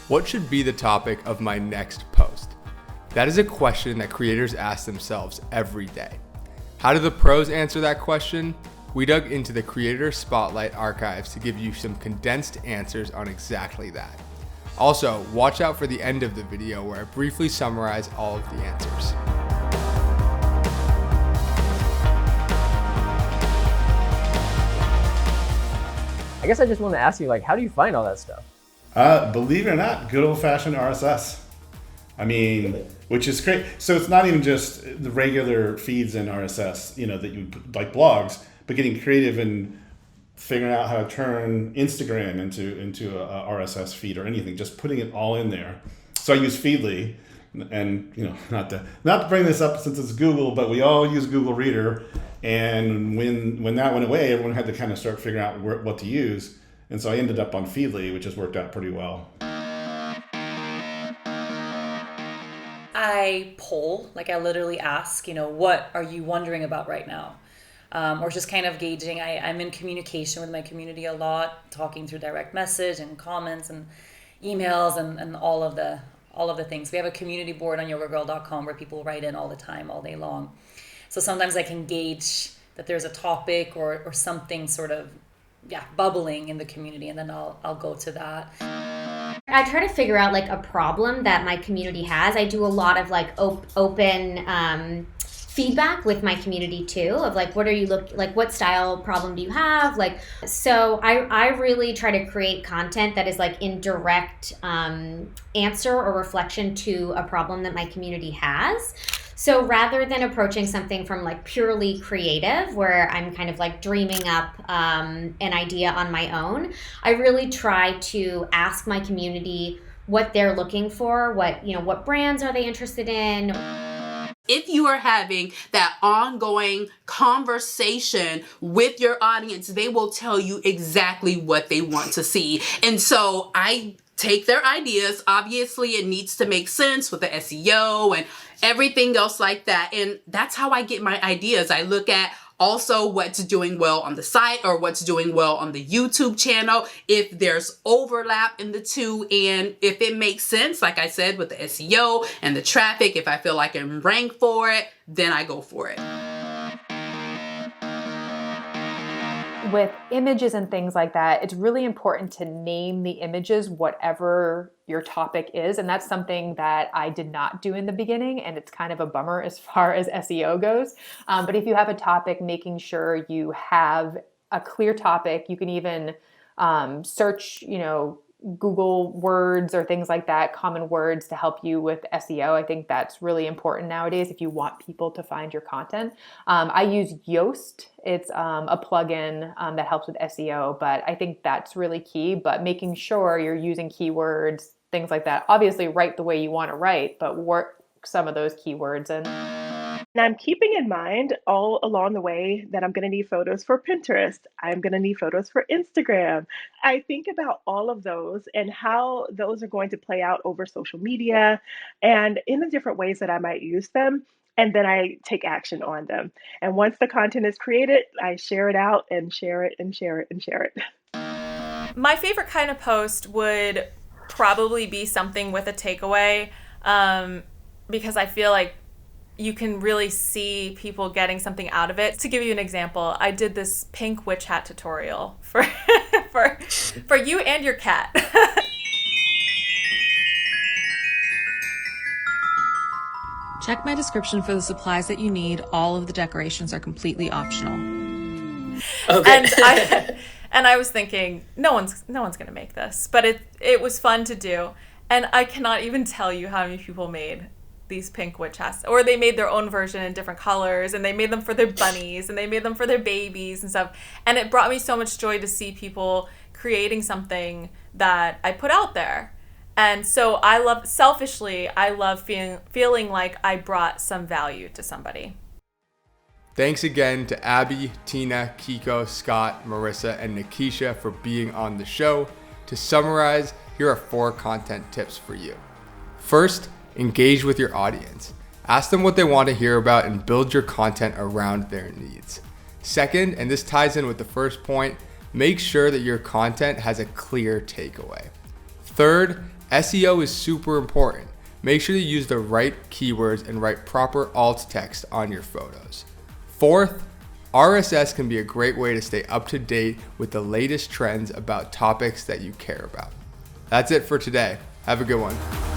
What should be the topic of my next post? That is a question that creators ask themselves every day. How do the pros answer that question? We dug into the Creator Spotlight archives to give you some condensed answers on exactly that. Also, watch out for the end of the video where I briefly summarize all of the answers. I guess I just want to ask you, like, how do you find all that stuff? Believe it or not, good old-fashioned RSS. I mean, which is great. So it's not even just the regular feeds in RSS, you know, that you like blogs, but getting creative and figuring out how to turn Instagram into a RSS feed or anything, just putting it all in there. So I use Feedly, and you know, not to bring this up since it's Google, but we all use Google Reader. And when that went away, everyone had to kind of start figuring out what to use. And so I ended up on Feedly, which has worked out pretty well. I poll, like I literally ask, you know, what are you wondering about right now? Or just kind of gauging. I'm in communication with my community a lot, talking through direct message and comments and emails and all of the things. We have a community board on yogagirl.com where people write in all the time, all day long. So sometimes I can gauge that there's a topic or something sort of bubbling in the community, and then I'll go to that. I try to figure out like a problem that my community has. I do a lot of like open feedback with my community too, of like, what are you what style problem do you have? Like, so I really try to create content that is like in direct answer or reflection to a problem that my community has. So rather than approaching something from like purely creative, where I'm kind of like dreaming up an idea on my own, I really try to ask my community what they're looking for, what brands are they interested in. If you are having that ongoing conversation with your audience, they will tell you exactly what they want to see. And so I take their ideas. Obviously, it needs to make sense with the SEO and everything else like that. And that's how I get my ideas. I look at also what's doing well on the site or what's doing well on the YouTube channel, if there's overlap in the two, and if it makes sense, like I said, with the SEO and the traffic, if I feel like I'm ranked for it, then I go for it. With images and things like that, it's really important to name the images whatever your topic is. And that's something that I did not do in the beginning. And it's kind of a bummer as far as SEO goes. But if you have a topic, making sure you have a clear topic, you can even search, Google words or things like that, common words to help you with SEO. I think that's really important nowadays if you want people to find your content. I use Yoast. It's a plugin that helps with SEO, but I think that's really key. But making sure you're using keywords, things like that. Obviously, write the way you want to write, but work some of those keywords in. And I'm keeping in mind all along the way that I'm going to need photos for Pinterest. I'm going to need photos for Instagram. I think about all of those and how those are going to play out over social media and in the different ways that I might use them. And then I take action on them. And once the content is created, I share it out and share it and share it and share it. My favorite kind of post would probably be something with a takeaway, because I feel like you can really see people getting something out of it. To give you an example, I did this pink witch hat tutorial for you and your cat. Check my description for the supplies that you need. All of the decorations are completely optional. Okay. And I was thinking, no one's gonna make this, but it was fun to do. And I cannot even tell you how many people made these pink witch hats, or they made their own version in different colors, and they made them for their bunnies, and they made them for their babies and stuff. And it brought me so much joy to see people creating something that I put out there. And so I love feeling like I brought some value to somebody. Thanks again to Abby, Tina, Keiko, Scott, Marisa, and Nakisha for being on the show. To summarize, here are 4 content tips for you. First, engage with your audience. Ask them what they want to hear about and build your content around their needs. Second, and this ties in with the first point, make sure that your content has a clear takeaway. Third, SEO is super important. Make sure to use the right keywords and write proper alt text on your photos. Fourth, RSS can be a great way to stay up to date with the latest trends about topics that you care about. That's it for today. Have a good one.